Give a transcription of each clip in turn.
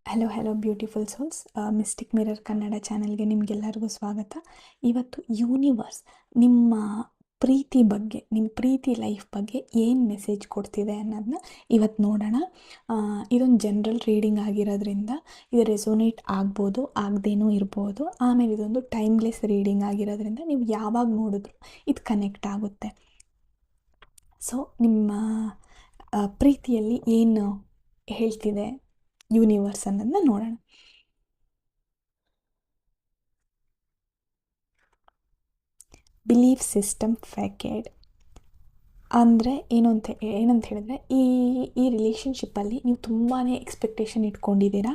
Hello hello beautiful souls. Mistake mirror Kannada ಚಾನೆಲ್ಗೆ ನಿಮಗೆಲ್ಲರಿಗೂ ಸ್ವಾಗತ. ಇವತ್ತು ಯೂನಿವರ್ಸ್ ನಿಮ್ಮ ಪ್ರೀತಿ ಬಗ್ಗೆ, ನಿಮ್ಮ ಪ್ರೀತಿ ಲೈಫ್ ಬಗ್ಗೆ ಏನು ಮೆಸೇಜ್ ಕೊಡ್ತಿದೆ ಅನ್ನೋದನ್ನ ಇವತ್ತು ನೋಡೋಣ. ಇದೊಂದು ಜನರಲ್ ರೀಡಿಂಗ್ ಆಗಿರೋದ್ರಿಂದ ಇದು ರೆಸೋನೇಟ್ ಆಗ್ಬೋದು, ಆಗದೇನೂ ಇರ್ಬೋದು. ಆಮೇಲೆ ಇದೊಂದು ಟೈಮ್ಲೆಸ್ ರೀಡಿಂಗ್ ಆಗಿರೋದ್ರಿಂದ ನೀವು ಯಾವಾಗ ನೋಡಿದ್ರು ಇದು ಕನೆಕ್ಟ್ ಆಗುತ್ತೆ. ಸೊ ನಿಮ್ಮ ಪ್ರೀತಿಯಲ್ಲಿ ಏನು ಹೇಳ್ತಿದೆ ಯೂನಿವರ್ಸ್ ಅನ್ನೋದನ್ನ ನೋಡೋಣ. ಬಿಲೀಫ್ ಸಿಸ್ಟಮ್ ಫ್ಯಾಕೆಡ್ ಅಂದರೆ ಏನಂತ ಹೇಳಿದ್ರೆ, ಈ ರಿಲೇಷನ್ಶಿಪ್ಪಲ್ಲಿ ನೀವು ತುಂಬಾ ಎಕ್ಸ್ಪೆಕ್ಟೇಷನ್ ಇಟ್ಕೊಂಡಿದ್ದೀರಾ.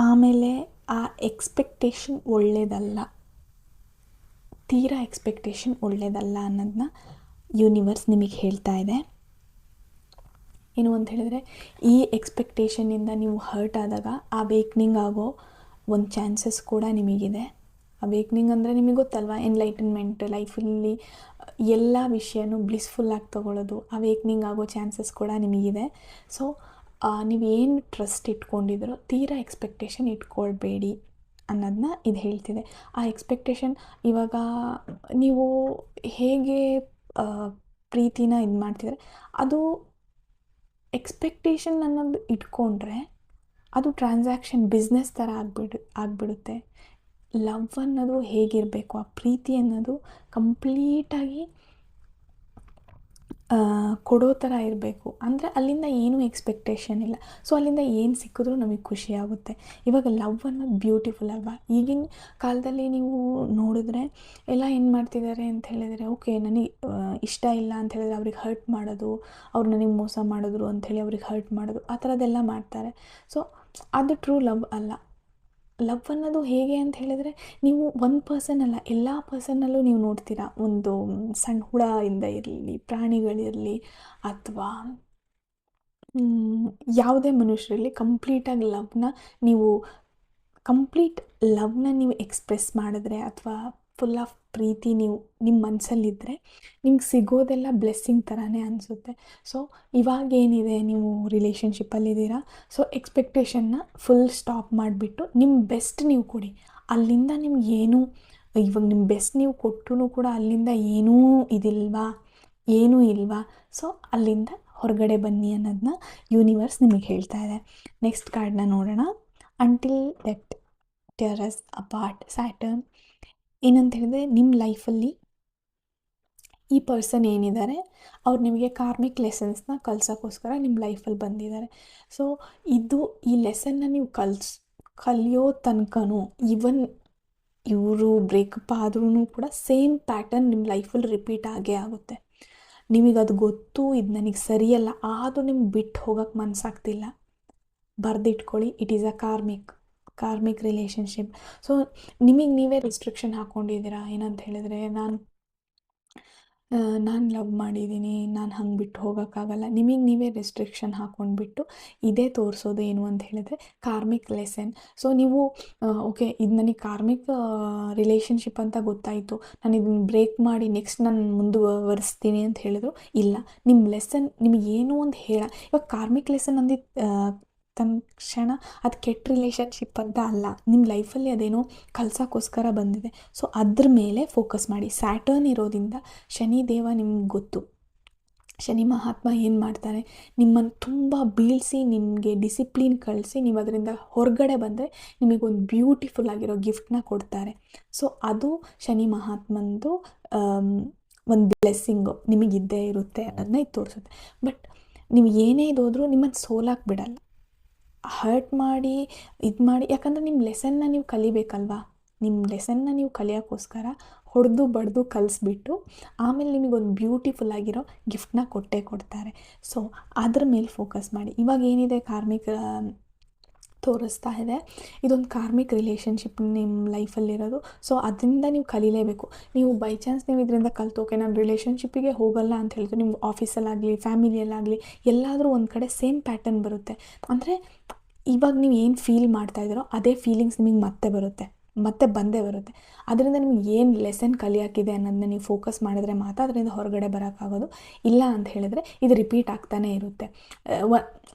ಆಮೇಲೆ ಆ ಎಕ್ಸ್ಪೆಕ್ಟೇಷನ್ ಒಳ್ಳೆಯದಲ್ಲ, ತೀರಾ ಎಕ್ಸ್ಪೆಕ್ಟೇಷನ್ ಒಳ್ಳೆಯದಲ್ಲ ಅನ್ನೋದನ್ನ ಯೂನಿವರ್ಸ್ ನಿಮಗೆ ಹೇಳ್ತಾ ಇದೆ. ಏನು ಅಂತ ಹೇಳಿದ್ರೆ, ಈ ಎಕ್ಸ್ಪೆಕ್ಟೇಷನ್ನಿಂದ ನೀವು ಹರ್ಟ್ ಆದಾಗ ಅವೇಕ್ನಿಂಗ್ ಆಗೋ ಒಂದು ಚಾನ್ಸಸ್ ಕೂಡ ನಿಮಗಿದೆ. ಅವೇಕ್ನಿಂಗ್ ಅಂದರೆ ನಿಮಗೆ ಗೊತ್ತಲ್ವ, ಎನ್ಲೈಟನ್ಮೆಂಟ್, ಲೈಫಲ್ಲಿ ಎಲ್ಲ ವಿಷಯನೂ ಬ್ಲಿಸ್ಫುಲ್ಲಾಗಿ ತೊಗೊಳ್ಳೋದು, ಅವೇಕ್ನಿಂಗ್ ಆಗೋ ಚಾನ್ಸಸ್ ಕೂಡ ನಿಮಗಿದೆ. ಸೊ ನೀವೇನು ಟ್ರಸ್ಟ್ ಇಟ್ಕೊಂಡಿದ್ರೋ ತೀರಾ ಎಕ್ಸ್ಪೆಕ್ಟೇಷನ್ ಇಟ್ಕೊಳ್ಬೇಡಿ ಅನ್ನೋದನ್ನ ಇದು ಹೇಳ್ತಿದೆ. ಆ ಎಕ್ಸ್ಪೆಕ್ಟೇಷನ್ ಇವಾಗ ನೀವು ಹೇಗೆ ಪ್ರೀತಿನ ಇದು ಮಾಡ್ತಿದ್ರೆ, ಅದು ಎಕ್ಸ್ಪೆಕ್ಟೇಷನ್ ಅನ್ನೋದು ಇಟ್ಕೊಂಡ್ರೆ ಅದು ಟ್ರಾನ್ಸಾಕ್ಷನ್ ಬಿಸ್ನೆಸ್ ಥರ ಆಗಿಬಿಡುತ್ತೆ. ಲವ್ ಅನ್ನೋದು ಹೇಗಿರಬೇಕು, ಆ ಪ್ರೀತಿ ಅನ್ನೋದು ಕಂಪ್ಲೀಟಾಗಿ ಕೊಡೋ ಥರ ಇರಬೇಕು. ಅಂದರೆ ಅಲ್ಲಿಂದ ಏನೂ ಎಕ್ಸ್ಪೆಕ್ಟೇಷನ್ ಇಲ್ಲ. ಸೊ ಅಲ್ಲಿಂದ ಏನು ಸಿಕ್ಕಿದ್ರೂ ನಮಗೆ ಖುಷಿ ಆಗುತ್ತೆ. ಇವಾಗ ಲವ್ ಅನ್ನೋದು ಬ್ಯೂಟಿಫುಲ್ ಅಲ್ವಾ. ಈಗಿನ ಕಾಲದಲ್ಲಿ ನೀವು ನೋಡಿದ್ರೆ ಎಲ್ಲ ಏನು ಮಾಡ್ತಿದ್ದಾರೆ ಅಂತ ಹೇಳಿದರೆ, ಓಕೆ ನನಗೆ ಇಷ್ಟ ಇಲ್ಲ ಅಂತ ಹೇಳಿದ್ರೆ ಅವ್ರಿಗೆ ಹರ್ಟ್ ಮಾಡೋದು, ಅವ್ರು ನನಗೆ ಮೋಸ ಮಾಡಿದ್ರು ಅಂಥೇಳಿ ಅವ್ರಿಗೆ ಹರ್ಟ್ ಮಾಡೋದು, ಆ ಥರದ್ದೆಲ್ಲ ಮಾಡ್ತಾರೆ. ಸೊ ಅದು ಟ್ರೂ ಲವ್ ಅಲ್ಲ. ಲವ್ ಅನ್ನೋದು ಹೇಗೆ ಅಂತ ಹೇಳಿದರೆ, ನೀವು ಒಂದು ಪರ್ಸನ್ ಅಲ್ಲ, ಎಲ್ಲ ಪರ್ಸನ್ನಲ್ಲೂ ನೀವು ನೋಡ್ತೀರಾ. ಒಂದು ಸಣ್ಣ ಹುಳದಿಂದ ಇರಲಿ, ಪ್ರಾಣಿಗಳಿರಲಿ, ಅಥವಾ ಯಾವುದೇ ಮನುಷ್ಯರಲ್ಲಿ ಕಂಪ್ಲೀಟಾಗಿ ಲವ್ನ ನೀವು ಎಕ್ಸ್ಪ್ರೆಸ್ ಮಾಡಿದ್ರೆ, ಅಥವಾ ಫುಲ್ ಆಫ್ ಪ್ರೀತಿ ನೀವು ನಿಮ್ಮ ಮನಸ್ಸಲ್ಲಿದ್ದರೆ ನಿಮ್ಗೆ ಸಿಗೋದೆಲ್ಲ ಬ್ಲೆಸ್ಸಿಂಗ್ ಥರನೇ ಅನಿಸುತ್ತೆ. ಸೊ ಇವಾಗೇನಿದೆ, ನೀವು ರಿಲೇಷನ್ಶಿಪ್ಪಲ್ಲಿದ್ದೀರಾ, ಸೊ ಎಕ್ಸ್ಪೆಕ್ಟೇಷನ್ನ ಫುಲ್ ಸ್ಟಾಪ್ ಮಾಡಿಬಿಟ್ಟು ನಿಮ್ಮ ಬೆಸ್ಟ್ ನೀವು ಕೊಡಿ. ಅಲ್ಲಿಂದ ನಿಮ್ಗೆ ಇವಾಗ ನಿಮ್ಮ ಬೆಸ್ಟ್ ನೀವು ಕೊಟ್ಟರೂ ಕೂಡ ಅಲ್ಲಿಂದ ಏನೂ ಇಲ್ವಾ. ಸೊ ಅಲ್ಲಿಂದ ಹೊರಗಡೆ ಬನ್ನಿ ಅನ್ನೋದನ್ನ ಯೂನಿವರ್ಸ್ ನಿಮಗೆ ಹೇಳ್ತಾ ಇದೆ. ನೆಕ್ಸ್ಟ್ ಕಾರ್ಡ್ನ ನೋಡೋಣ. Until that terrace apart Saturn. ಏನಂತ ಹೇಳಿದ್ರೆ, ನಿಮ್ಮ ಲೈಫಲ್ಲಿ ಈ ಪರ್ಸನ್ ಏನಿದ್ದಾರೆ ಅವ್ರು ನಿಮಗೆ ಕಾರ್ಮಿಕ್ ಲೆಸನ್ಸ್ನ ಕಲ್ಸೋಕ್ಕೋಸ್ಕರ ನಿಮ್ಮ ಲೈಫಲ್ಲಿ ಬಂದಿದ್ದಾರೆ. ಸೊ ಈ ಲೆಸನ್ನ ನೀವು ಕಲಿಯೋ ತನಕನೂ, ಈವನ್ ಇವರು ಬ್ರೇಕಪ್ ಆದ್ರೂ ಕೂಡ ಸೇಮ್ ಪ್ಯಾಟರ್ನ್ ನಿಮ್ಮ ಲೈಫಲ್ಲಿ ರಿಪೀಟ್ ಆಗೇ ಆಗುತ್ತೆ. ನಿಮಗದು ಗೊತ್ತು, ಇದು ನನಗೆ ಸರಿಯಲ್ಲ, ಆದರೂ ನಿಮ್ಗೆ ಬಿಟ್ಟು ಹೋಗೋಕ್ಕೆ ಮನಸ್ಸಾಗ್ತಿಲ್ಲ. ಬರೆದಿಟ್ಕೊಳ್ಳಿ, it is a karmic relationship. So ನಿಮಗೆ ನೀವೇ ರಿಸ್ಟ್ರಿಕ್ಷನ್ ಹಾಕ್ಕೊಂಡಿದ್ದೀರಾ. ಏನಂತ ಹೇಳಿದ್ರೆ, ನಾನು ಲವ್ ಮಾಡಿದ್ದೀನಿ, ನಾನು ಹಂಗೆ ಬಿಟ್ಟು ಹೋಗೋಕ್ಕಾಗಲ್ಲ. ನಿಮಗೆ ನೀವೇ ರೆಸ್ಟ್ರಿಕ್ಷನ್ ಹಾಕ್ಕೊಂಡ್ಬಿಟ್ಟು ಇದೇ ತೋರಿಸೋದು ಏನು ಅಂತ ಹೇಳಿದ್ರೆ ಕಾರ್ಮಿಕ್ ಲೆಸನ್. ಸೊ ನೀವು ಓಕೆ, ಇದು ನನಗೆ ಕಾರ್ಮಿಕ್ ರಿಲೇಷನ್ಶಿಪ್ ಅಂತ ಗೊತ್ತಾಯಿತು, ನಾನು ಇದನ್ನು ಬ್ರೇಕ್ ಮಾಡಿ ನೆಕ್ಸ್ಟ್ ನಾನು ಮುಂದುವರಿಸ್ತೀನಿ ಅಂತ ಹೇಳಿದ್ರು ಇಲ್ಲ. ನಿಮ್ಮ ಲೆಸನ್ ನಿಮಗೆ ಏನೋ ಒಂದು ಇವಾಗ ಕಾರ್ಮಿಕ್ ಲೆಸನ್ ತಕ್ಷಣ ಅದು ಕೆಟ್ಟ ರಿಲೇಷನ್ಶಿಪ್ ಅಂತ ಅಲ್ಲ, ನಿಮ್ಮ ಲೈಫಲ್ಲಿ ಅದೇನೋ ಕಲ್ಸೋಕ್ಕೋಸ್ಕರ ಬಂದಿದೆ. ಸೊ ಅದ್ರ ಮೇಲೆ ಫೋಕಸ್ ಮಾಡಿ. ಸ್ಯಾಟರ್ನ್ ಇರೋದ್ರಿಂದ ಶನಿ ದೇವ ನಿಮ್ಗೆ ಗೊತ್ತು. ಶನಿ ಮಹಾತ್ಮ ಏನು ಮಾಡ್ತಾರೆ, ನಿಮ್ಮನ್ನು ತುಂಬ ಬೀಳಿಸಿ, ನಿಮಗೆ ಡಿಸಿಪ್ಲಿನ್ ಕಳಿಸಿ, ನೀವು ಅದರಿಂದ ಹೊರಗಡೆ ಬಂದರೆ ನಿಮಗೊಂದು ಬ್ಯೂಟಿಫುಲ್ ಆಗಿರೋ ಗಿಫ್ಟ್ನ ಕೊಡ್ತಾರೆ. ಸೊ ಅದು ಶನಿ ಮಹಾತ್ಮಂದು ಒಂದು ಬ್ಲೆಸ್ಸಿಂಗು ನಿಮಗಿದ್ದೇ ಇರುತ್ತೆ ಅನ್ನೋದನ್ನ ಇದು ತೋರಿಸುತ್ತೆ. ಬಟ್ ನೀವು ಏನೇ ಇದ್ದೋದ್ರೂ ನಿಮ್ಮನ್ನು ಸೋಲಾಕ್ ಬಿಡಲ್ಲ, ಹರ್ಟ್ ಮಾಡಿ ಯಾಕಂದರೆ ನಿಮ್ಮ ಲೆಸನ್ನ ನೀವು ಕಲಿಬೇಕಲ್ವಾ. ನಿಮ್ಮ ಲೆಸನ್ನ ನೀವು ಕಲಿಯೋಕ್ಕೋಸ್ಕರ ಹೊಡೆದು ಬಡ್ದು ಕಲಿಸ್ಬಿಟ್ಟು ಆಮೇಲೆ ನಿಮಗೊಂದು ಬ್ಯೂಟಿಫುಲ್ ಆಗಿರೋ ಗಿಫ್ಟ್ನ ಕೊಡ್ತಾರೆ. ಸೊ ಅದ್ರ ಮೇಲೆ ಫೋಕಸ್ ಮಾಡಿ. ಇವಾಗ ಏನಿದೆ ಕಾರ್ಮಿಕ್ ತೋರಿಸ್ತಾ ಇದೆ, ಇದೊಂದು ಕಾರ್ಮಿಕ್ ರಿಲೇಷನ್ಶಿಪ್ ನಿಮ್ಮ ಲೈಫಲ್ಲಿರೋದು. ಸೊ ಅದರಿಂದ ನೀವು ಕಲೀಲೇಬೇಕು. ನೀವು ಬೈ ಚಾನ್ಸ್ ನೀವು ಇದರಿಂದ ಕಲ್ತೋಕೆ ನಾನು ರಿಲೇಷನ್ಶಿಪ್ಪಿಗೆ ಹೋಗಲ್ಲ ಅಂತ ಹೇಳಿದ್ರೆ, ನಿಮ್ಮ ಆಫೀಸಲ್ಲಾಗಲಿ ಫ್ಯಾಮಿಲಿಯಲ್ಲಾಗಲಿ ಎಲ್ಲಾದರೂ ಒಂದು ಕಡೆ ಸೇಮ್ ಪ್ಯಾಟರ್ನ್ ಬರುತ್ತೆ. ಅಂದರೆ ಇವಾಗ ನೀವು ಏನು ಫೀಲ್ ಮಾಡ್ತಾಯಿದ್ದೀರೋ ಅದೇ ಫೀಲಿಂಗ್ಸ್ ನಿಮಗೆ ಮತ್ತೆ ಬರುತ್ತೆ. ಮತ್ತೆ ಬಂದೇ ಬರುತ್ತೆ. ಅದರಿಂದ ನಿಮ್ಗೆ ಏನು ಲೆಸನ್ ಕಲಿಯೋಕ್ಕಿದೆ ಅನ್ನೋದನ್ನ ನೀವು ಫೋಕಸ್ ಮಾಡಿದ್ರೆ ಮಾತ್ರ ಅದರಿಂದ ಹೊರಗಡೆ ಬರೋಕ್ಕಾಗೋದು. ಇಲ್ಲ ಅಂತ ಹೇಳಿದ್ರೆ ಇದು ರಿಪೀಟ್ ಆಗ್ತಾನೇ ಇರುತ್ತೆ.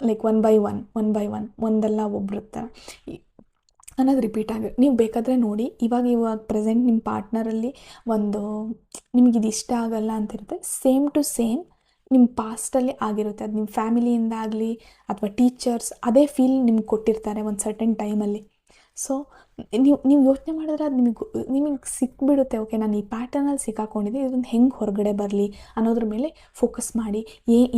ಲೈಕ್ ಒನ್ ಬೈ ಒನ್ ಒಂದಲ್ಲ ಒಬ್ರ ಥರ ಅನ್ನೋದು ರಿಪೀಟ್ ನೀವು ಬೇಕಾದರೆ ನೋಡಿ, ಇವಾಗ ಪ್ರೆಸೆಂಟ್ ನಿಮ್ಮ ಪಾರ್ಟ್ನರಲ್ಲಿ ಒಂದು ನಿಮಗಿದು ಇಷ್ಟ ಆಗಲ್ಲ ಅಂತಿರುತ್ತೆ, ಸೇಮ್ ಟು ಸೇಮ್ ನಿಮ್ಮ ಪಾಸ್ಟಲ್ಲಿ ಆಗಿರುತ್ತೆ. ಅದು ನಿಮ್ಮ ಫ್ಯಾಮಿಲಿಯಿಂದ ಆಗಲಿ ಅಥವಾ ಟೀಚರ್ಸ್ ಅದೇ ಫೀಲ್ ನಿಮ್ಗೆ ಕೊಟ್ಟಿರ್ತಾರೆ ಒಂದು ಸರ್ಟನ್ ಟೈಮಲ್ಲಿ. ಸೊ ನೀವು ಯೋಚನೆ ಮಾಡಿದ್ರೆ ಅದು ನಿಮಗೆ ಸಿಕ್ಬಿಡುತ್ತೆ. ಓಕೆ, ನಾನು ಈ ಪ್ಯಾಟರ್ನಲ್ಲಿ ಸಿಕ್ಕಾಕೊಂಡಿದ್ದೆ, ಇದನ್ನು ಹೆಂಗೆ ಹೊರಗಡೆ ಬರಲಿ ಅನ್ನೋದ್ರ ಮೇಲೆ ಫೋಕಸ್ ಮಾಡಿ,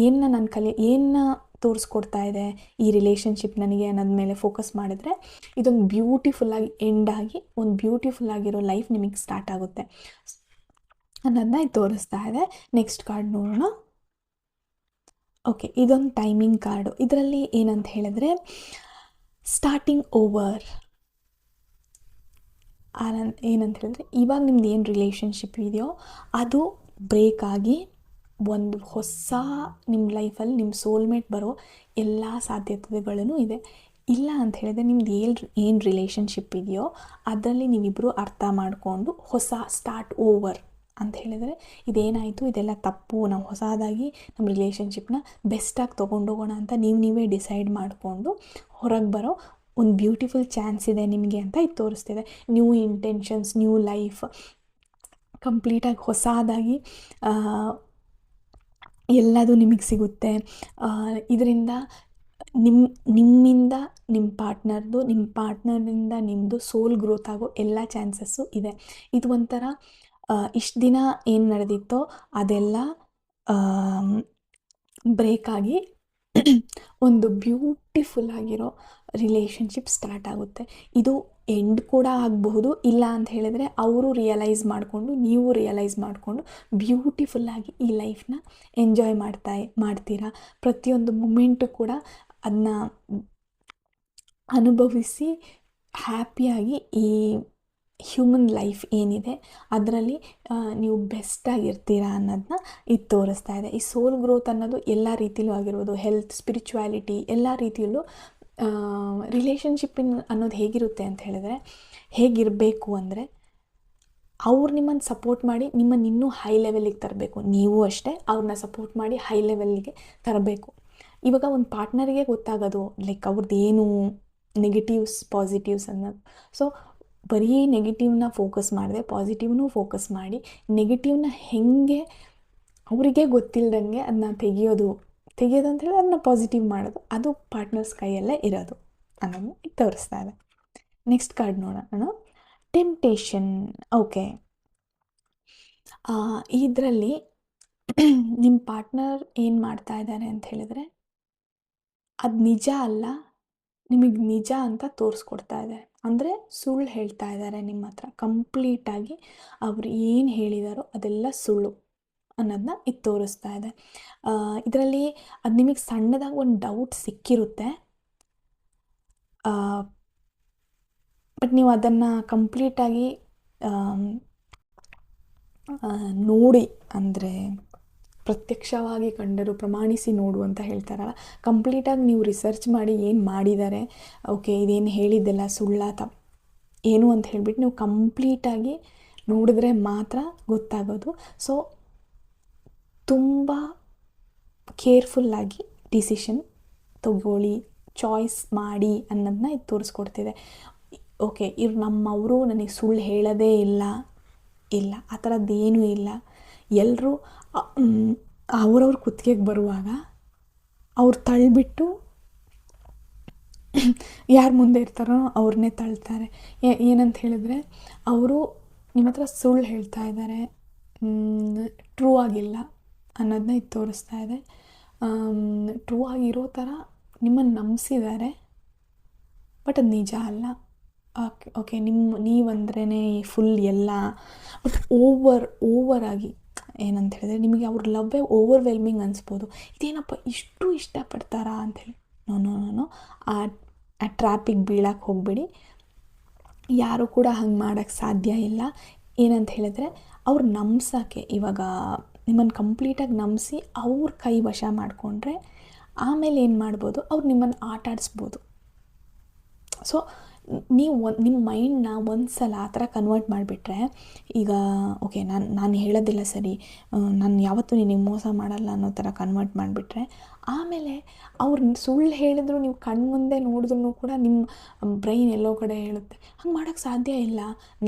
ಏನನ್ನ ನಾನು ಏನನ್ನ ತೋರಿಸ್ಕೊಡ್ತಾ ಇದೆ ಈ ರಿಲೇಷನ್ಶಿಪ್ ನನಗೆ ಅನ್ನೋದ ಮೇಲೆ ಫೋಕಸ್ ಮಾಡಿದ್ರೆ ಇದೊಂದು ಬ್ಯೂಟಿಫುಲ್ಲಾಗಿ ಎಂಡಾಗಿ ಒಂದು ಬ್ಯೂಟಿಫುಲ್ಲಾಗಿರೋ ಲೈಫ್ ನಿಮಗೆ ಸ್ಟಾರ್ಟ್ ಆಗುತ್ತೆ ಅನ್ನೋದನ್ನ ಇದು ತೋರಿಸ್ತಾ ಇದೆ. ನೆಕ್ಸ್ಟ್ ಕಾರ್ಡ್ ನೋಡೋಣ. ಓಕೆ, ಇದೊಂದು ಟೈಮಿಂಗ್ ಕಾರ್ಡು. ಇದರಲ್ಲಿ ಏನಂತ ಹೇಳಿದ್ರೆ ಸ್ಟಾರ್ಟಿಂಗ್ ಓವರ್. ಏನಂತ ಹೇಳಿದ್ರೆ ಇವಾಗ ನಿಮ್ದು ಏನು ರಿಲೇಷನ್ಶಿಪ್ ಇದೆಯೋ ಅದು ಬ್ರೇಕ್ ಆಗಿ ಒಂದು ಹೊಸ ನಿಮ್ಮ ಲೈಫಲ್ಲಿ ನಿಮ್ಮ ಸೋಲ್ಮೇಟ್ ಬರೋ ಎಲ್ಲ ಸಾಧ್ಯತೆಗಳೂ ಇದೆ. ಇಲ್ಲ ಅಂತ ಹೇಳಿದ್ರೆ ನಿಮ್ದು ಏನು ರಿಲೇಷನ್ಶಿಪ್ ಇದೆಯೋ ಅದರಲ್ಲಿ ನೀವಿಬ್ಬರು ಅರ್ಥ ಮಾಡಿಕೊಂಡು ಹೊಸ ಸ್ಟಾರ್ಟ್ ಓವರ್ ಅಂತ ಹೇಳಿದರೆ ಇದೇನಾಯಿತು, ಇದೆಲ್ಲ ತಪ್ಪು, ನಾವು ಹೊಸದಾಗಿ ನಮ್ಮ ರಿಲೇಷನ್ಶಿಪ್ನ ಬೆಸ್ಟಾಗಿ ತೊಗೊಂಡೋಗೋಣ ಅಂತ ನೀವೇ ಡಿಸೈಡ್ ಮಾಡಿಕೊಂಡು ಹೊರಗೆ ಬರೋ ಒಂದು ಬ್ಯೂಟಿಫುಲ್ ಚಾನ್ಸ್ ಇದೆ ನಿಮಗೆ ಅಂತ ಇದು ತೋರಿಸ್ತಿದೆ. ನ್ಯೂ ಇಂಟೆನ್ಷನ್ಸ್, ನ್ಯೂ ಲೈಫ್, ಕಂಪ್ಲೀಟಾಗಿ ಹೊಸದಾಗಿ ಎಲ್ಲದು ನಿಮಗೆ ಸಿಗುತ್ತೆ. ಇದರಿಂದ ನಿಮ್ಮಿಂದ ನಿಮ್ಮ ಪಾರ್ಟ್ನರ್ದು, ನಿಮ್ಮ ಪಾರ್ಟ್ನರಿಂದ ನಿಮ್ಮದು ಸೋಲ್ ಗ್ರೋತ್ ಆಗೋ ಎಲ್ಲ ಚಾನ್ಸಸ್ಸು ಇದೆ. ಇದು ಒಂಥರ ಇಷ್ಟು ದಿನ ಏನು ನಡೆದಿತ್ತೋ ಅದೆಲ್ಲ ಬ್ರೇಕ್ ಆಗಿ ಒಂದು ಬ್ಯೂಟಿಫುಲ್ ಆಗಿರೋ ರಿಲೇಷನ್ಶಿಪ್ ಸ್ಟಾರ್ಟ್ ಆಗುತ್ತೆ. ಇದು ಎಂಡ್ ಕೂಡ ಆಗಬಹುದು. ಇಲ್ಲ ಅಂತ ಹೇಳಿದರೆ ಅವರು ರಿಯಲೈಸ್ ಮಾಡಿಕೊಂಡು ನೀವು ರಿಯಲೈಸ್ ಮಾಡಿಕೊಂಡು ಬ್ಯೂಟಿಫುಲ್ಲಾಗಿ ಈ ಲೈಫ್ನ ಎಂಜಾಯ್ ಮಾಡ್ತೀರಾ. ಪ್ರತಿಯೊಂದು ಮೂಮೆಂಟು ಕೂಡ ಅದನ್ನ ಅನುಭವಿಸಿ ಹ್ಯಾಪಿಯಾಗಿ ಈ ಹ್ಯೂಮನ್ ಲೈಫ್ ಏನಿದೆ ಅದರಲ್ಲಿ ನೀವು ಬೆಸ್ಟಾಗಿರ್ತೀರಾ ಅನ್ನೋದನ್ನ ಇದು ತೋರಿಸ್ತಾ ಇದೆ. ಈ ಸೋಲ್ ಗ್ರೋತ್ ಅನ್ನೋದು ಎಲ್ಲ ರೀತಿಯಲ್ಲೂ ಆಗಿರ್ಬೋದು, ಹೆಲ್ತ್, ಸ್ಪಿರಿಚುವಾಲಿಟಿ, ಎಲ್ಲ ರೀತಿಯಲ್ಲೂ ರಿಲೇಷನ್ಶಿಪ್ಪಿನ ಅನ್ನೋದು ಹೇಗಿರುತ್ತೆ ಅಂತ ಹೇಳಿದ್ರೆ, ಹೇಗಿರಬೇಕು ಅಂದರೆ ಅವ್ರು ನಿಮ್ಮನ್ನು ಸಪೋರ್ಟ್ ಮಾಡಿ ನಿಮ್ಮನ್ನು ಇನ್ನೂ ಹೈ ಲೆವೆಲಿಗೆ ತರಬೇಕು. ನೀವು ಅಷ್ಟೇ ಅವ್ರನ್ನ ಸಪೋರ್ಟ್ ಮಾಡಿ ಹೈ ಲೆವೆಲ್ಗೆ ತರಬೇಕು. ಇವಾಗ ಒಂದು ಪಾರ್ಟ್ನರಿಗೆ ಗೊತ್ತಾಗೋದು ಲೈಕ್ ಅವ್ರದ್ದು ಏನು ನೆಗೆಟಿವ್ಸ್, ಪಾಸಿಟಿವ್ಸ್ ಅನ್ನೋದು. ಸೊ ಬರೀ ನೆಗೆಟಿವ್ನ ಫೋಕಸ್ ಮಾಡಿದೆ, ಪಾಸಿಟಿವ್ನೂ ಫೋಕಸ್ ಮಾಡಿ ನೆಗೆಟಿವ್ನ ಹೇಗೆ ಅವರಿಗೆ ಗೊತ್ತಿಲ್ಲದಂಗೆ ಅದನ್ನ ತೆಗೆಯೋದು ಅಂತ ಹೇಳಿ ಅದನ್ನ ಪಾಸಿಟಿವ್ ಮಾಡೋದು, ಅದು ಪಾರ್ಟ್ನರ್ಸ್ ಕೈಯಲ್ಲೇ ಇರೋದು ಅನ್ನೋದನ್ನ ತೋರಿಸ್ತಾ ಇದೆ. ನೆಕ್ಸ್ಟ್ ಕಾರ್ಡ್ ನೋಡೋಣ, ಟೆಂಪ್ಟೇಷನ್. ಓಕೆ, ಇದರಲ್ಲಿ ನಿಮ್ಮ ಪಾರ್ಟ್ನರ್ ಏನು ಮಾಡ್ತಾ ಇದ್ದಾರೆ ಅಂತ ಹೇಳಿದ್ರೆ ಅದು ನಿಜ ಅಲ್ಲ, ನಿಮಗೆ ನಿಜ ಅಂತ ತೋರಿಸ್ಕೊಡ್ತಾ ಇದ್ದಾರೆ. ಅಂದರೆ ಸುಳ್ಳು ಹೇಳ್ತಾ ಇದ್ದಾರೆ ನಿಮ್ಮ ಹತ್ರ. ಕಂಪ್ಲೀಟಾಗಿ ಅವರು ಏನು ಹೇಳಿದಾರೋ ಅದೆಲ್ಲ ಸುಳ್ಳು ಅನ್ನೋದನ್ನ ಇದು ತೋರಿಸ್ತಾ ಇದೆ. ಇದರಲ್ಲಿ ಅದು ನಿಮಗೆ ಸಣ್ಣದಾಗಿ ಒಂದು ಡೌಟ್ ಸಿಕ್ಕಿರುತ್ತೆ, ಬಟ್ ನೀವು ಅದನ್ನು ಕಂಪ್ಲೀಟಾಗಿ ನೋಡಿ, ಅಂದರೆ ಪ್ರತ್ಯಕ್ಷವಾಗಿ ಕಂಡರು ಪ್ರಮಾಣಿಸಿ ನೋಡು ಅಂತ ಹೇಳ್ತಾರಲ್ಲ, ಕಂಪ್ಲೀಟಾಗಿ ನೀವು ರಿಸರ್ಚ್ ಮಾಡಿ ಏನು ಮಾಡಿದ್ದಾರೆ, ಓಕೆ ಇದೇನು ಹೇಳಿದ್ದೆಲ್ಲ ಸುಳ್ಳ ಏನು ಅಂತ ಹೇಳಿಬಿಟ್ಟು ನೀವು ಕಂಪ್ಲೀಟಾಗಿ ನೋಡಿದ್ರೆ ಮಾತ್ರ ಗೊತ್ತಾಗೋದು. ಸೊ ತುಂಬ ಕೇರ್ಫುಲ್ಲಾಗಿ ಡಿಸಿಷನ್ ತಗೊಳ್ಳಿ, ಚಾಯ್ಸ್ ಮಾಡಿ ಅನ್ನೋದನ್ನ ಇದು ತೋರಿಸ್ಕೊಡ್ತಿದೆ. ಓಕೆ, ಇವ್ರು ನಮ್ಮವರು ನನಗೆ ಸುಳ್ಳು ಹೇಳೋದೇ ಇಲ್ಲ, ಆ ಥರದ್ದೇನೂ ಇಲ್ಲ. ಎಲ್ಲರೂ ಅವ್ರವ್ರ ಕುತ್ತಿಗೆಗೆ ಬರುವಾಗ ಅವ್ರು ತಳ್ಳಿಬಿಟ್ಟು ಯಾರು ಮುಂದೆ ಇರ್ತಾರೋ ಅವ್ರನ್ನೇ ತಳ್ತಾರೆ. ಏನಂತ ಹೇಳಿದ್ರೆ ಅವರು ನಿಮ್ಮ ಹತ್ರ ಸುಳ್ಳು ಹೇಳ್ತಾ ಇದ್ದಾರೆ, ಟ್ರೂ ಆಗಿಲ್ಲ ಅನ್ನೋದನ್ನ ಇದು ತೋರಿಸ್ತಾ ಇದೆ. ಟ್ರೂ ಆಗಿರೋ ಥರ ನಿಮ್ಮನ್ನು ನಂಬಿಸಿದ್ದಾರೆ, ಬಟ್ ಅದು ನಿಜ ಅಲ್ಲ. ಓಕೆ ನೀವಂದ್ರೇ ಫುಲ್ ಎಲ್ಲ, ಬಟ್ ಓವರಾಗಿ ಏನಂತ ಹೇಳಿದ್ರೆ ನಿಮಗೆ ಅವ್ರ ಲವ್ವೇ ಓವರ್ವೆಲ್ಮಿಂಗ್ ಅನಿಸ್ಬೋದು. ಇದೇನಪ್ಪ ಇಷ್ಟು ಇಷ್ಟಪಡ್ತಾರಾ ಅಂಥೇಳಿ. ನೋ, ಆ ಟ್ರ್ಯಾಪಿಗೆ ಬೀಳಕ್ಕೆ ಹೋಗಬೇಡಿ. ಯಾರೂ ಕೂಡ ಹಂಗೆ ಮಾಡೋಕ್ಕೆ ಸಾಧ್ಯ ಇಲ್ಲ. ಏನಂತ ಹೇಳಿದ್ರೆ ಅವ್ರು ನಂಬ್ಸೋಕ್ಕೆ, ಇವಾಗ ನಿಮ್ಮನ್ನು ಕಂಪ್ಲೀಟಾಗಿ ನಂಬಿಸಿ ಅವ್ರ ಕೈ ವಶ ಮಾಡಿಕೊಂಡ್ರೆ ಆಮೇಲೆ ಏನು ಮಾಡ್ಬೋದು, ಅವ್ರು ನಿಮ್ಮನ್ನು ಆಟ ಆಡಿಸ್ಬೋದು. ಸೊ ನೀವು ನಿಮ್ಮ ಮೈಂಡ್ನ ಒಂದು ಸಲ ಆ ಥರ ಕನ್ವರ್ಟ್ ಮಾಡಿಬಿಟ್ರೆ, ಈಗ ಓಕೆ ನಾನು ಹೇಳೋದಿಲ್ಲ ಸರಿ, ನಾನು ಯಾವತ್ತೂ ನಿನಗೆ ಮೋಸ ಮಾಡಲ್ಲ ಅನ್ನೋ ಥರ ಕನ್ವರ್ಟ್ ಮಾಡಿಬಿಟ್ರೆ, ಆಮೇಲೆ ಅವ್ರು ಸುಳ್ಳು ಹೇಳಿದ್ರು ನೀವು ಕಣ್ಮುಂದೆ ನೋಡಿದ್ರೂ ಕೂಡ ನಿಮ್ಮ ಬ್ರೈನ್ ಎಲ್ಲೋ ಕಡೆ ಹೇಳುತ್ತೆ ಹಂಗೆ ಮಾಡೋಕ್ಕೆ ಸಾಧ್ಯ ಇಲ್ಲ,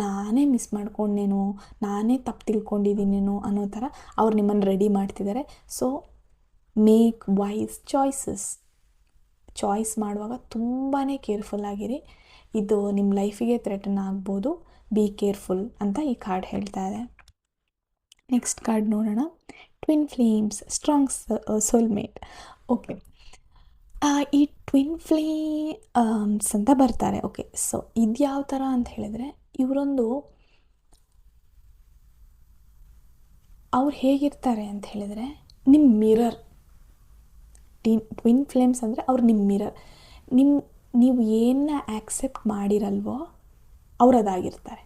ನಾನೇ ಮಿಸ್ ಮಾಡ್ಕೊಂಡೇನೋ, ನಾನೇ ತಪ್ಪು ತಿಳ್ಕೊಂಡಿದ್ದೀನೇನೋ ಅನ್ನೋ ಥರ ಅವ್ರು ನಿಮ್ಮನ್ನು ರೆಡಿ ಮಾಡ್ತಿದ್ದಾರೆ. ಸೊ ಮೇಕ್ ವೈಸ್ ಚಾಯ್ಸ್ ಮಾಡುವಾಗ ತುಂಬಾ ಕೇರ್ಫುಲ್ ಆಗಿರಿ. ಇದು ನಿಮ್ಮ ಲೈಫಿಗೆ ಥ್ರೆಟನ್ ಆಗ್ಬೋದು, ಬಿ ಕೇರ್ಫುಲ್ ಅಂತ ಈ ಕಾರ್ಡ್ ಹೇಳ್ತಾ ಇದೆ. ನೆಕ್ಸ್ಟ್ ಕಾರ್ಡ್ ನೋಡೋಣ. Twin flames, strong soulmate. Okay, ಈ ಟ್ವಿನ್ ಫ್ಲೇಮ್ಸ್ ಅಂತ ಬರ್ತಾರೆ. ಓಕೆ, ಸೊ ಇದು ಯಾವ ಥರ ಅಂತ ಹೇಳಿದ್ರೆ, ಇವರೊಂದು ಅವ್ರು ಹೇಗಿರ್ತಾರೆ ಅಂತ ಹೇಳಿದರೆ ನಿಮ್ಮ ಮಿರರ್. ಟ್ವಿನ್ ಫ್ಲೇಮ್ಸ್ ಅಂದರೆ ಅವ್ರು ನಿಮ್ಮ ಮಿರರ್. ನೀವು ಏನನ್ನ ಆ್ಯಕ್ಸೆಪ್ಟ್ ಮಾಡಿರಲ್ವೋ ಅವ್ರು ಅದಾಗಿರ್ತಾರೆ.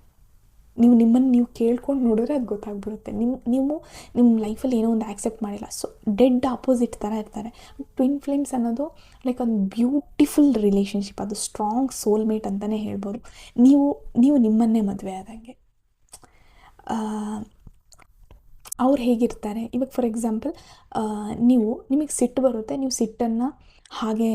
ನಿಮ್ಮನ್ನು ಕೇಳ್ಕೊಂಡು ನೋಡಿದ್ರೆ ಅದು ಗೊತ್ತಾಗ್ಬಿಡುತ್ತೆ. ನಿಮ್ಮ ಲೈಫಲ್ಲಿ ಏನೋ ಒಂದು ಆ್ಯಕ್ಸೆಪ್ಟ್ ಮಾಡಿಲ್ಲ, ಸೊ ಡೆಡ್ ಆಪೋಸಿಟ್ ಥರ ಇರ್ತಾರೆ. ಟ್ವಿನ್ ಫ್ಲೇಮ್ಸ್ ಅನ್ನೋದು ಲೈಕ್ ಒಂದು ಬ್ಯೂಟಿಫುಲ್ ರಿಲೇಷನ್ಶಿಪ್, ಅದು ಸ್ಟ್ರಾಂಗ್ ಸೋಲ್ಮೇಟ್ ಅಂತಲೇ ಹೇಳ್ಬೋದು. ನೀವು ನಿಮ್ಮನ್ನೇ ಮದುವೆ ಆದಂಗೆ. ಅವ್ರು ಹೇಗಿರ್ತಾರೆ, ಇವಾಗ ಫಾರ್ ಎಕ್ಸಾಂಪಲ್ ನಿಮಗೆ ಸಿಟ್ಟು ಬರುತ್ತೆ, ನೀವು ಸಿಟ್ಟನ್ನು ಹಾಗೆ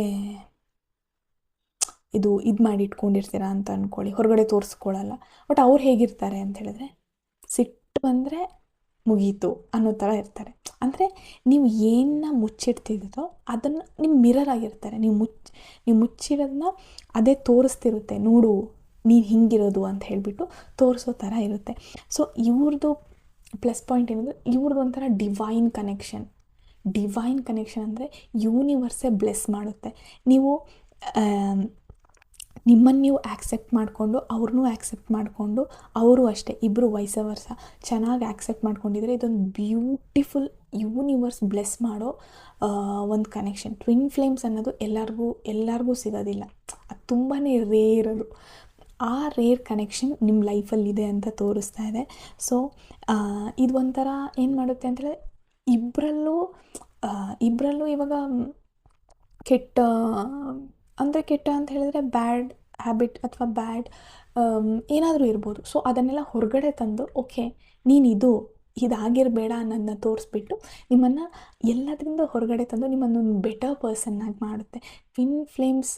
ಇದು ಮಾಡಿ ಇಟ್ಕೊಂಡಿರ್ತೀರ ಅಂತ ಅಂದ್ಕೊಳ್ಳಿ, ಹೊರಗಡೆ ತೋರಿಸ್ಕೊಳ್ಳಲ್ಲ. ಬಟ್ ಅವ್ರು ಹೇಗಿರ್ತಾರೆ ಅಂತ ಹೇಳಿದ್ರೆ, ಸಿಟ್ಟು ಬಂದರೆ ಮುಗೀತು ಅನ್ನೋ ಥರ ಇರ್ತಾರೆ. ಅಂದರೆ ನೀವು ಏನನ್ನ ಮುಚ್ಚಿಡ್ತಿದ್ದೋ ಅದನ್ನು ನಿಮ್ಮ ಮಿರರ್ ಆಗಿರ್ತಾರೆ. ನೀವು ಮುಚ್ಚಿರೋದನ್ನ ಅದೇ ತೋರಿಸ್ತಿರುತ್ತೆ, ನೋಡು ನೀನು ಹಿಂಗಿರೋದು ಅಂತ ಹೇಳಿಬಿಟ್ಟು ತೋರಿಸೋ ಥರ ಇರುತ್ತೆ. ಸೊ ಇವ್ರದ್ದು ಪ್ಲಸ್ ಪಾಯಿಂಟ್ ಏನಂದರೆ, ಇವ್ರದ್ದು ಒಂಥರ ಡಿವೈನ್ ಕನೆಕ್ಷನ್ ಅಂದರೆ ಯೂನಿವರ್ಸೇ ಬ್ಲೆಸ್ ಮಾಡುತ್ತೆ. ನಿಮ್ಮನ್ನು ನೀವು ಆ್ಯಕ್ಸೆಪ್ಟ್ ಮಾಡಿಕೊಂಡು ಅವ್ರನ್ನೂ ಆ್ಯಕ್ಸೆಪ್ಟ್ ಮಾಡಿಕೊಂಡು, ಅವರು ಅಷ್ಟೇ, ಇಬ್ಬರು ವೈಸ ವರ್ಸ ಚೆನ್ನಾಗಿ ಆ್ಯಕ್ಸೆಪ್ಟ್ ಮಾಡ್ಕೊಂಡಿದ್ರೆ ಇದೊಂದು ಬ್ಯೂಟಿಫುಲ್ ಯೂನಿವರ್ಸ್ ಬ್ಲೆಸ್ ಮಾಡೋ ಒಂದು ಕನೆಕ್ಷನ್. ಟ್ವಿನ್ ಫ್ಲೇಮ್ಸ್ ಅನ್ನೋದು ಎಲ್ಲರಿಗೂ ಸಿಗೋದಿಲ್ಲ, ಅದು ತುಂಬಾ ರೇರ್. ಅದು ಆ ರೇರ್ ಕನೆಕ್ಷನ್ ನಿಮ್ಮ ಲೈಫಲ್ಲಿದೆ ಅಂತ ತೋರಿಸ್ತಾ ಇದೆ. ಸೊ ಇದು ಒಂಥರ ಏನು ಮಾಡುತ್ತೆ ಅಂತೇಳಿದ್ರೆ, ಇಬ್ಬರಲ್ಲೂ ಇವಾಗ ಕೆಟ್ಟ ಅಂತ ಹೇಳಿದ್ರೆ ಬ್ಯಾಡ್ ಹ್ಯಾಬಿಟ್ ಅಥವಾ ಬ್ಯಾಡ್ ಏನಾದರೂ ಇರ್ಬೋದು. ಸೊ ಅದನ್ನೆಲ್ಲ ಹೊರಗಡೆ ತಂದು, ಓಕೆ ನೀನು ಇದಾಗಿರಬೇಡ ಅನ್ನೋದನ್ನ ತೋರಿಸ್ಬಿಟ್ಟು ನಿಮ್ಮನ್ನು ಎಲ್ಲದರಿಂದ ಹೊರಗಡೆ ತಂದು ನಿಮ್ಮನ್ನೊಂದು ಬೆಟರ್ ಪರ್ಸನ್ನಾಗಿ ಮಾಡುತ್ತೆ. ಟ್ವಿನ್ ಫ್ಲೇಮ್ಸ್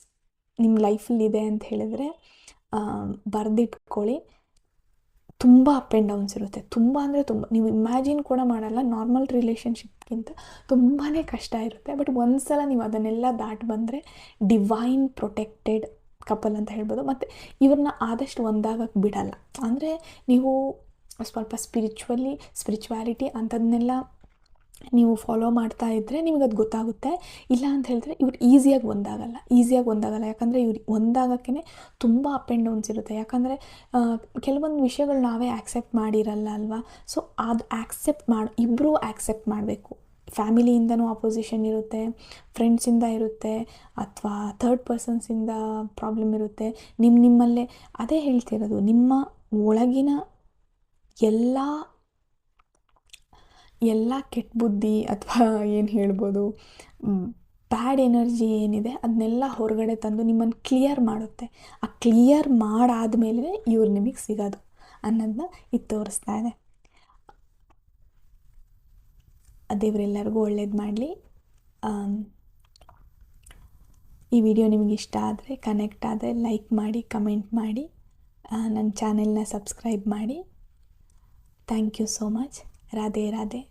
ನಿಮ್ಮ ಲೈಫಲ್ಲಿದೆ ಅಂತ ಹೇಳಿದ್ರೆ ಬರೆದಿಟ್ಕೊಳ್ಳಿ. ತುಂಬ ಅಪ್ ಆ್ಯಂಡ್ ಡೌನ್ಸ್ ಇರುತ್ತೆ, ತುಂಬ ಅಂದರೆ ತುಂಬ, ನೀವು ಇಮ್ಯಾಜಿನ್ ಕೂಡ ಮಾಡಲ್ಲ. ನಾರ್ಮಲ್ ರಿಲೇಷನ್ಶಿಪ್ಗಿಂತ ತುಂಬಾ ಕಷ್ಟ ಇರುತ್ತೆ. ಬಟ್ ಒಂದು ಸಲ ನೀವು ಅದನ್ನೆಲ್ಲ ದಾಟಿ ಬಂದರೆ ಡಿವೈನ್ ಪ್ರೊಟೆಕ್ಟೆಡ್ ಕಪಲ್ ಅಂತ ಹೇಳ್ಬೋದು. ಮತ್ತು ಇವ್ರನ್ನ ಆದಷ್ಟು ಒಂದಾಗಕ್ಕೆ ಬಿಡಲ್ಲ. ಅಂದರೆ ನೀವು ಸ್ವಲ್ಪ ಸ್ಪಿರಿಚುವಾಲಿಟಿ ಅಂಥದ್ದನ್ನೆಲ್ಲ ನೀವು ಫಾಲೋ ಮಾಡ್ತಾ ಇದ್ದರೆ ನಿಮಗೆ ಅದು ಗೊತ್ತಾಗುತ್ತೆ. ಇಲ್ಲ ಅಂತ ಹೇಳಿದ್ರೆ ಇವ್ರು ಈಸಿಯಾಗಿ ಒಂದಾಗಲ್ಲ. ಯಾಕಂದರೆ ಇವ್ರು ಒಂದಾಗೋಕ್ಕೇ ತುಂಬ ಅಪ್ ಆ್ಯಂಡ್ ಡೌನ್ಸ್ ಇರುತ್ತೆ. ಯಾಕಂದರೆ ಕೆಲವೊಂದು ವಿಷಯಗಳು ನಾವೇ ಆ್ಯಕ್ಸೆಪ್ಟ್ ಮಾಡಿರಲ್ಲ ಅಲ್ವಾ. ಸೊ ಅದು ಇಬ್ಬರೂ ಆ್ಯಕ್ಸೆಪ್ಟ್ ಮಾಡಬೇಕು. ಫ್ಯಾಮಿಲಿಯಿಂದನೂ ಅಪೋಸಿಷನ್ ಇರುತ್ತೆ, ಫ್ರೆಂಡ್ಸಿಂದ ಇರುತ್ತೆ, ಅಥವಾ ಥರ್ಡ್ ಪರ್ಸನ್ಸಿಂದ ಪ್ರಾಬ್ಲಮ್ ಇರುತ್ತೆ. ನಿಮ್ಮಲ್ಲೇ ಅದೇ ಹೇಳ್ತಿರೋದು, ನಿಮ್ಮ ಒಳಗಿನ ಎಲ್ಲ ಕೆಟ್ಟ ಬುದ್ಧಿ ಅಥವಾ ಏನು ಹೇಳ್ಬೋದು, ಬ್ಯಾಡ್ ಎನರ್ಜಿ ಏನಿದೆ ಅದನ್ನೆಲ್ಲ ಹೊರಗಡೆ ತಂದು ನಿಮ್ಮನ್ನು ಕ್ಲಿಯರ್ ಮಾಡುತ್ತೆ. ಆ ಕ್ಲಿಯರ್ ಮಾಡಾದಮೇಲೆ ಇವ್ರು ನಿಮಗೆ ಸಿಗೋದು ಅನ್ನೋದನ್ನ ಇದು ತೋರಿಸ್ತಾ ಇದೆ. ದೇವರೆಲ್ಲರಿಗೂ ಒಳ್ಳೇದು ಮಾಡಲಿ. ಈ ವಿಡಿಯೋ ನಿಮಗೆ ಇಷ್ಟ ಆದರೆ, ಕನೆಕ್ಟ್ ಆದರೆ ಲೈಕ್ ಮಾಡಿ, ಕಮೆಂಟ್ ಮಾಡಿ, ನನ್ನ ಚಾನೆಲ್ನ ಸಬ್ಸ್ಕ್ರೈಬ್ ಮಾಡಿ. Thank you so much. Radhe Radhe.